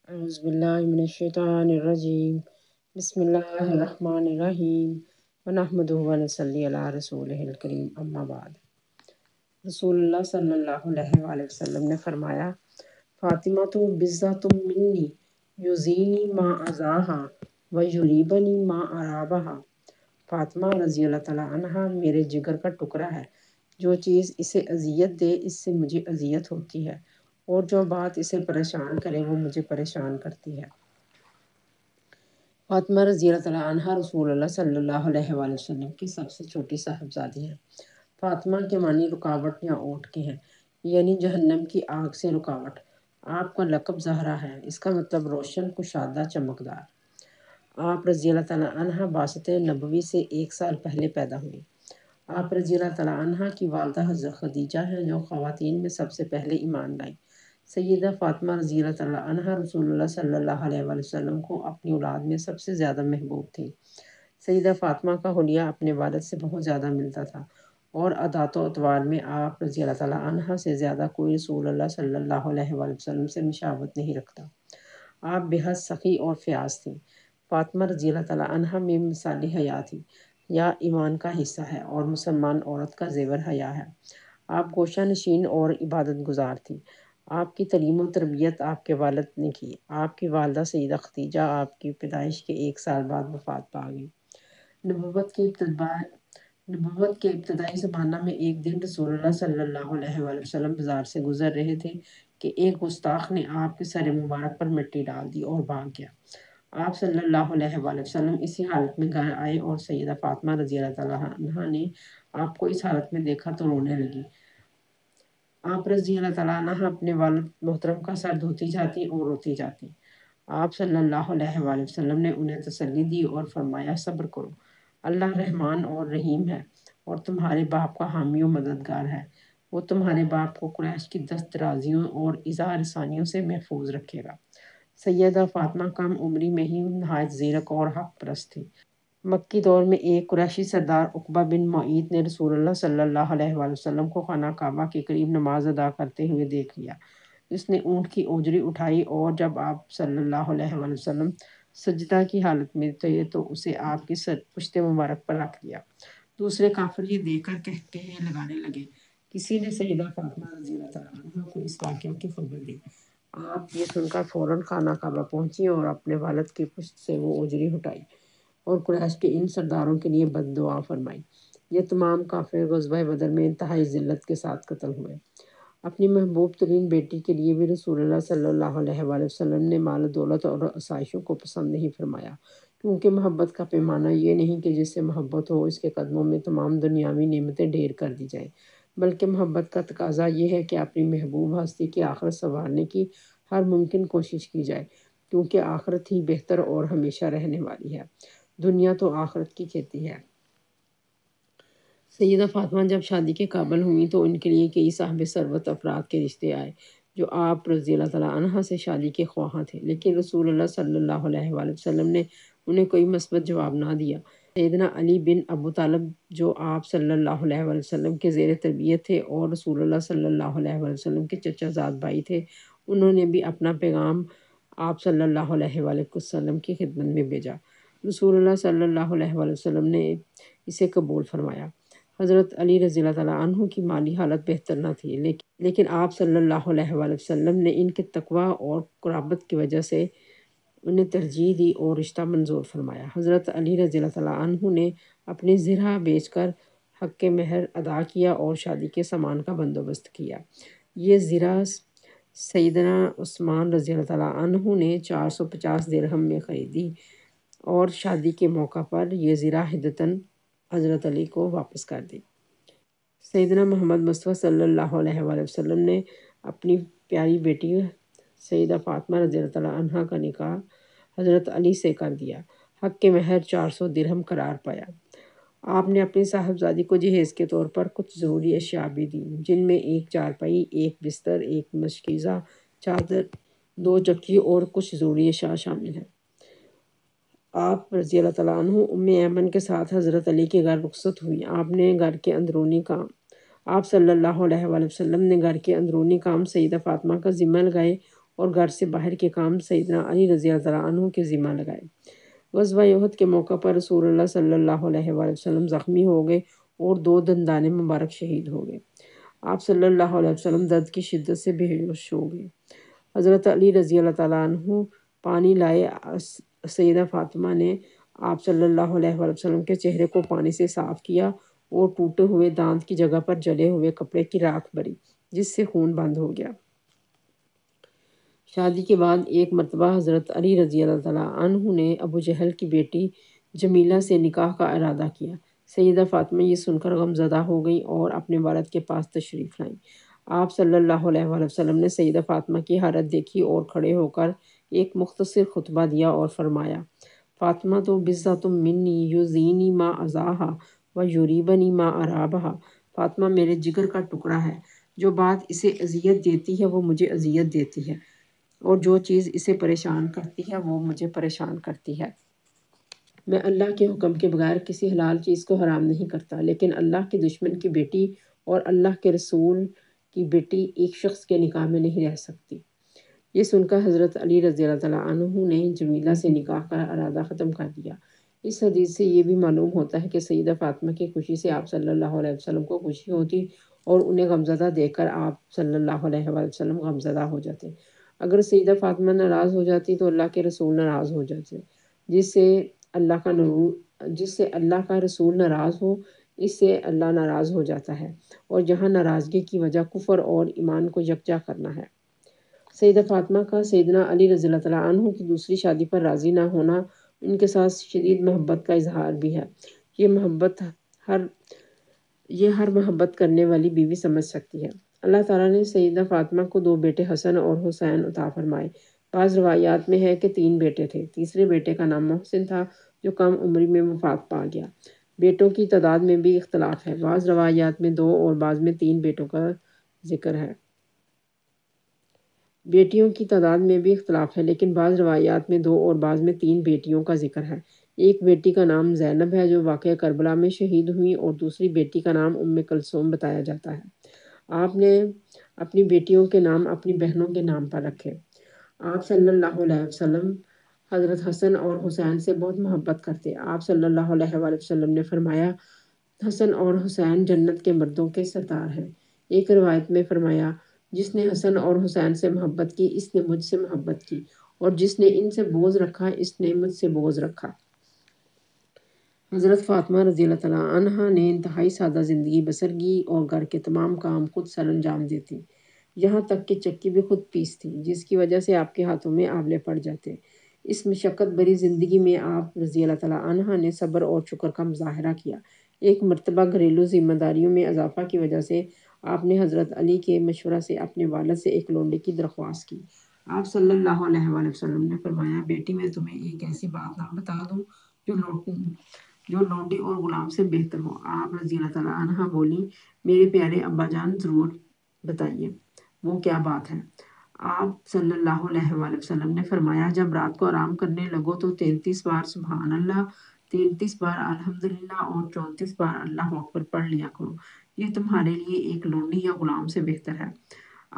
اعوذ باللہ من الشیطان الرجیم بسم اللہ الرحمن الرحیم ونحمدہ ونصلی علی رسولہ الکریم اما بعد۔ رسول اللہ صلی اللہ علیہ وآلہ وسلم نے فرمایا، فاطمہ تو بضعۃ منی یؤذینی ما اذاہا ویریبنی ما ارابہا۔ فاطمہ رضی اللہ تعالیٰ عنہا میرے جگر کا ٹکڑا ہے، جو چیز اسے اذیت دے اس سے مجھے اذیت ہوتی ہے، اور جو بات اسے پریشان کرے وہ مجھے پریشان کرتی ہے۔ فاطمہ رضی اللہ تعالیٰ عنہا رسول اللہ صلی اللہ علیہ وآلہ وسلم کی سب سے چھوٹی صاحبزادی ہیں۔ فاطمہ کے معنی رکاوٹ یا اونٹ کے ہیں، یعنی جہنم کی آگ سے رکاوٹ۔ آپ کا لقب زہرا ہے، اس کا مطلب روشن، کشادہ، چمکدار۔ آپ رضی اللہ تعالیٰ عنہا بعثت نبوی سے 1 سال پہلے پیدا ہوئی۔ آپ رضی اللہ تعالیٰ عنہا کی والدہ حضرت خدیجہ ہیں، جو خواتین میں سب سے پہلے ایمان لائیں۔ سیدہ فاطمہ رضی اللہ تعالیٰ عنہا رسول اللہ صلی اللہ علیہ وآلہ وسلم کو اپنی اولاد میں سب سے زیادہ محبوب تھیں۔ سیدہ فاطمہ کا حلیہ اپنے والد سے بہت زیادہ ملتا تھا، اور عادات و اطوار میں آپ رضی اللہ تعالیٰ عنہا سے زیادہ کوئی رسول اللہ صلی اللہ علیہ وآلہ وسلم سے مشابہت نہیں رکھتا۔ آپ بے حد سخی اور فیاض تھیں۔ فاطمہ رضی اللہ تعالیٰ عنہا میں مثال حیا تھی۔ یا ایمان کا حصہ ہے اور مسلمان عورت کا زیور حیا ہے۔ آپ گوشہ نشین اور عبادت گزار تھیں۔ آپ کی تعلیم و تربیت آپ کے والد نے کی۔ آپ کی والدہ سیدہ خدیجہ آپ کی پیدائش کے 1 سال بعد وفات پا گئی۔ نبوت کے ابتدائی زمانہ میں ایک دن رسول اللہ صلی اللہ علیہ وآلہ وسلم بازار سے گزر رہے تھے کہ ایک گستاخ نے آپ کے سر مبارک پر مٹی ڈال دی اور بھاگ گیا۔ آپ صلی اللہ علیہ وآلہ وسلم اسی حالت میں گھر آئے اور سیدہ فاطمہ رضی اللہ تعالیٰ عنہا نے آپ کو اس حالت میں دیکھا تو رونے لگی۔ آپ رضی اللہ تعالیٰ عنہ اپنے والد محترم کا سر دھوتی جاتی اور روتی جاتی۔ آپ صلی اللہ علیہ وآلہ وسلم نے انہیں تسلی دی اور فرمایا، صبر کرو، اللہ رحمان اور رحیم ہے اور تمہارے باپ کا حامی و مددگار ہے۔ وہ تمہارے باپ کو قریش کی دست درازیوں اور ایذا رسانیوں سے محفوظ رکھے گا۔ سیدہ فاطمہ کم عمری میں ہی نہایت زیرک اور حق پرست تھی۔ مکی دور میں ایک قریشی سردار عقبہ بن معیط نے رسول اللہ صلی اللہ علیہ وآلہ وسلم کو خانہ کعبہ کے قریب نماز ادا کرتے ہوئے دیکھ لیا۔ اس نے اونٹ کی اوجری اٹھائی اور جب آپ صلی اللہ علیہ وآلہ وسلم سجدہ کی حالت میں تھے تو اسے آپ کی پشت مبارک پر رکھ دیا۔ دوسرے کافر یہ دیکھ کر کہے لگانے لگے، کسی نے سیدہ فاطمہ رضی اللہ تعالیٰ عنہ کو اس واقعہ کی خبر دی۔ آپ یہ سن کر فوراً خانہ کعبہ پہنچی اور اپنے والد کی پشت سے وہ اوجری ہٹائی اور قریش کے ان سرداروں کے لیے بد دعا فرمائی۔ یہ تمام کافر غزوہ بدر میں انتہائی ذلت کے ساتھ قتل ہوئے۔ اپنی محبوب ترین بیٹی کے لیے بھی رسول اللہ صلی اللہ علیہ وآلہ وسلم نے مال و دولت اور آسائشوں کو پسند نہیں فرمایا، کیونکہ محبت کا پیمانہ یہ نہیں کہ جس سے محبت ہو اس کے قدموں میں تمام دنیاوی نعمتیں ڈھیر کر دی جائیں، بلکہ محبت کا تقاضا یہ ہے کہ اپنی محبوب ہستی کی آخرت سنوارنے کی ہر ممکن کوشش کی جائے، کیونکہ آخرت ہی بہتر اور ہمیشہ رہنے والی ہے، دنیا تو آخرت کی کھیتی ہے۔ سیدہ فاطمہ جب شادی کے قابل ہوئیں تو ان کے لیے کئی صاحب ثروت افراد کے رشتے آئے جو آپ رضی اللہ تعالیٰ عنہ سے شادی کے خواہاں تھے، لیکن رسول اللہ صلی اللہ علیہ وآلہ وسلم نے انہیں کوئی مثبت جواب نہ دیا۔ سیدنا علی بن ابو طالب جو آپ صلی اللہ علیہ وآلہ وسلم کے زیر تربیت تھے اور رسول اللہ صلی اللہ علیہ وآلہ وسلم کے چچا زاد بھائی تھے، انہوں نے بھی اپنا پیغام آپ صلی اللہ علیہ وآلہ وسلم کی خدمت میں بھیجا۔ رسول اللہ صلی اللہ علیہ وآلہ وسلم نے اسے قبول فرمایا۔ حضرت علی رضی اللہ تعالیٰ عنہ کی مالی حالت بہتر نہ تھی، لیکن آپ صلی اللہ علیہ وآلہ وسلم نے ان کے تقویٰ اور قرابت کی وجہ سے انہیں ترجیح دی اور رشتہ منظور فرمایا۔ حضرت علی رضی اللہ تعالیٰ عنہ نے اپنی زرہ بیچ کر حق مہر ادا کیا اور شادی کے سامان کا بندوبست کیا۔ یہ زرہ سیدنا عثمان رضی اللہ تعالیٰ عنہ نے 450 درہم میں خریدی اور شادی کے موقع پر یہ زرہ ہدیۃً حضرت علی کو واپس کر دی۔ سیدنا محمد مصطفیٰ صلی اللہ علیہ وآلہ وسلم نے اپنی پیاری بیٹی سیدہ فاطمہ رضی اللہ تعالیٰ عنہ کا نکاح حضرت علی سے کر دیا۔ حق کے مہر 400 درہم قرار پایا۔ آپ نے اپنی صاحبزادی کو جہیز کے طور پر کچھ ضروری اشیاء بھی دیں، جن میں ایک چارپائی، ایک بستر، ایک مشکیزہ چادر، 2 چکی اور کچھ ضروری اشیاء شامل ہیں۔ آپ رضی اللہ تعالیٰ عنہ ام ایمن کے ساتھ حضرت علی کے گھر رخصت ہوئی۔ آپ صلی اللہ علیہ وآلہ وسلم نے گھر کے اندرونی کام سیدہ فاطمہ کا ذمہ لگائے اور گھر سے باہر کے کام سیدنا علی رضی اللہ تعالیٰ عنہ کے ذمہ لگائے۔ غزوہ احد کے موقع پر رسول اللہ صلی اللہ علیہ وآلہ وسلم زخمی ہو گئے اور 2 دندان مبارک شہید ہو گئے۔ آپ صلی اللہ علیہ وسلم درد کی شدت سے بے ہوش ہو گئے۔ حضرت علی رضی اللہ تعالیٰ عنہ پانی لائے۔ سیدہ فاطمہ نے آپ صلی اللہ علیہ وآلہ وسلم کے چہرے کو پانی سے صاف کیا اور ٹوٹے ہوئے دانت کی جگہ پر جلے ہوئے کپڑے کی راکھ بھری، جس سے خون بند ہو گیا۔ شادی کے بعد ایک مرتبہ حضرت علی رضی اللہ تعالیٰ عنہ نے ابو جہل کی بیٹی جمیلہ سے نکاح کا ارادہ کیا۔ سیدہ فاطمہ یہ سن کر غمزدہ ہو گئیں اور اپنے والد کے پاس تشریف لائیں۔ آپ صلی اللہ علیہ وآلہ وسلم نے سیدہ فاطمہ کی حالت دیکھی اور کھڑے ہو کر ایک مختصر خطبہ دیا اور فرمایا: فاطمہ تو بضعۃ منی یؤذینی ما اذاھا ویریبنی ما ارابھا۔ فاطمہ میرے جگر کا ٹکڑا ہے، جو بات اسے اذیت دیتی ہے وہ مجھے اذیت دیتی ہے، اور جو چیز اسے پریشان کرتی ہے وہ مجھے پریشان کرتی ہے۔ میں اللہ کے حکم کے بغیر کسی حلال چیز کو حرام نہیں کرتا، لیکن اللہ کے دشمن کی بیٹی اور اللہ کے رسول کی بیٹی ایک شخص کے نکاح میں نہیں رہ سکتی۔ یہ سن کر حضرت علی رضی اللہ تعالیٰ عنہ نے جمیلہ سے نکاح کا ارادہ ختم کر دیا۔ اس حدیث سے یہ بھی معلوم ہوتا ہے کہ سیدہ فاطمہ کی خوشی سے آپ صلی اللہ علیہ وسلم کو خوشی ہوتی اور انہیں غمزدہ دیکھ کر آپ صلی اللہ علیہ وآلہ وسلم غمزدہ ہو جاتے۔ اگر سیدہ فاطمہ ناراض ہو جاتی تو اللہ کے رسول ناراض ہو جاتے۔ جس سے اللہ کا رسول ناراض ہو، اس سے اللہ ناراض ہو جاتا ہے، اور جہاں ناراضگی کی وجہ کفر اور ایمان کو یکجا کرنا ہے۔ سیدہ فاطمہ کا سیدنا علی رضی اللہ تعالیٰ عنہ کی دوسری شادی پر راضی نہ ہونا ان کے ساتھ شدید محبت کا اظہار بھی ہے۔ یہ ہر محبت کرنے والی بیوی سمجھ سکتی ہے۔ اللہ تعالیٰ نے سیدہ فاطمہ کو 2 بیٹے حسن اور حسین عطا فرمائے۔ بعض روایات میں ہے کہ 3 بیٹے تھے۔ تیسرے بیٹے کا نام محسن تھا، جو کم عمری میں وفات پا گیا۔ بیٹوں کی تعداد میں بھی اختلاف ہے، بعض روایات میں 2 اور بعض میں 3 بیٹوں کا ذکر ہے۔ بیٹیوں کی تعداد میں بھی اختلاف ہے، لیکن بعض روایات میں 2 اور بعض میں 3 بیٹیوں کا ذکر ہے۔ ایک بیٹی کا نام زینب ہے، جو واقعہ کربلا میں شہید ہوئی، اور دوسری بیٹی کا نام ام کلثوم بتایا جاتا ہے۔ آپ نے اپنی بیٹیوں کے نام اپنی بہنوں کے نام پر رکھے۔ آپ صلی اللہ علیہ وسلم حضرت حسن اور حسین سے بہت محبت کرتے۔ آپ صلی اللہ علیہ وآلہ وسلم نے فرمایا: حسن اور حسین جنت کے مردوں کے سردار ہیں۔ ایک روایت میں فرمایا: جس نے حسن اور حسین سے محبت کی، اس نے مجھ سے محبت کی، اور جس نے ان سے بغض رکھا، اس نے مجھ سے بغض رکھا۔ حضرت فاطمہ رضی اللہ تعالیٰ عنہا نے انتہائی سادہ زندگی بسر کی اور گھر کے تمام کام خود سر انجام دیتی، یہاں تک کہ چکی بھی خود پیستی، جس کی وجہ سے آپ کے ہاتھوں میں آنولے پڑ جاتے۔ اس مشقت بھری زندگی میں آپ رضی اللہ تعالیٰ عنہا نے صبر اور شکر کا مظاہرہ کیا۔ ایک مرتبہ گھریلو ذمہ داریوں میں اضافہ کی وجہ سے آپ نے حضرت علی کے مشورہ سے اپنے والد سے ایک لونڈی کی درخواست کی۔ آپ صلی اللہ علیہ وآلہ وسلم نے فرمایا: بیٹی میں تمہیں ایک ایسی بات نہ بتا دوں جو لونڈی اور غلام سے بہتر ہو؟ آپ رضی اللہ تعالیٰ عنہا بولی: میرے پیارے ابا جان، ضرور بتائیے، وہ کیا بات ہے؟ آپ صلی اللہ علیہ وآلہ وسلم نے فرمایا: جب رات کو آرام کرنے لگو تو 33 بار سبحان اللہ، 33 بار الحمدللہ اور 34 بار اللہ اکبر پڑھ لیا کرو، یہ تمہارے لیے ایک لونڈی یا غلام سے بہتر ہے۔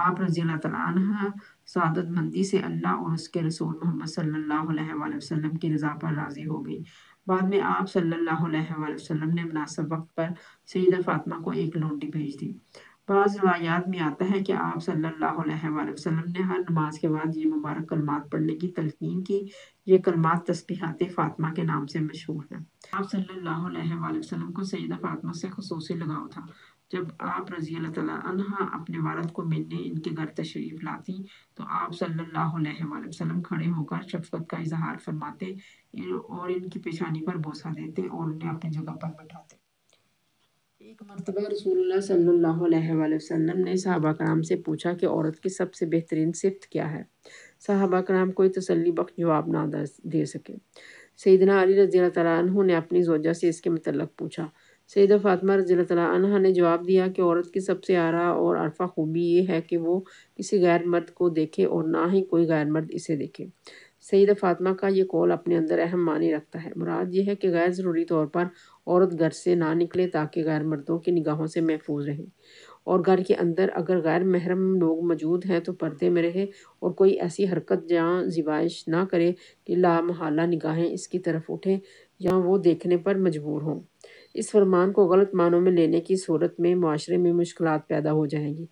آپ رضی اللہ تعالیٰ عنہ سعادت مندی سے اللہ اور اس کے رسول محمد صلی اللہ علیہ وآلہ وسلم کی رضا پر راضی ہو گئی۔ بعد میں آپ صلی اللہ علیہ وآلہ وسلم نے مناسب وقت پر سیدہ فاطمہ کو ایک لونڈی بھیج دی۔ بعض روایات میں آتا ہے کہ آپ صلی اللہ علیہ وآلہ وسلم نے ہر نماز کے بعد یہ مبارک کلمات پڑھنے کی تلقین کی۔ یہ کلمات تسبیحات فاطمہ کے نام سے مشہور ہیں۔ آپ صلی اللہ علیہ وآلہ وسلم کو سیدہ فاطمہ سے خصوصی لگاؤ تھا۔ جب آپ رضی اللہ تعالیٰ عنہا اپنے والد کو ملنے ان کے گھر تشریف لاتی تو آپ صلی اللہ علیہ وآلہ وسلم کھڑے ہو کر شفقت کا اظہار فرماتے اور ان کی پیشانی پر بوسہ دیتے اور انہیں اپنی جگہ پر بٹھاتے۔ ایک مرتبہ رسول اللہ صلی اللہ علیہ وآلہ وسلم نے صحابہ کرام سے پوچھا کہ عورت کی سب سے بہترین صفت کیا ہے؟ صحابہ کرام کوئی تسلی بخش جواب نہ دے سکے۔ سیدنا علی رضی اللہ تعالیٰ عنہ نے اپنی زوجہ سے اس کے متعلق پوچھا۔ سیدہ فاطمہ رضی اللہ تعالیٰ عنہا نے جواب دیا کہ عورت کی سب سے اعلیٰ اور عرفہ خوبی یہ ہے کہ وہ کسی غیر مرد کو دیکھے اور نہ ہی کوئی غیر مرد اسے دیکھے۔ سیدہ فاطمہ کا یہ قول اپنے اندر اہم معنی رکھتا ہے۔ مراد یہ ہے کہ غیر ضروری طور پر عورت گھر سے نہ نکلے تاکہ غیر مردوں کی نگاہوں سے محفوظ رہے۔ اور گھر کے اندر اگر غیر محرم لوگ موجود ہیں تو پردے میں رہے اور کوئی ایسی حرکت یا زیبائش نہ کرے کہ لامحالہ نگاہیں اس کی طرف اٹھیں یا وہ دیکھنے پر مجبور ہوں۔ اس فرمان کو غلط معنوں میں لینے کی صورت میں معاشرے میں مشکلات پیدا ہو جائیں گی۔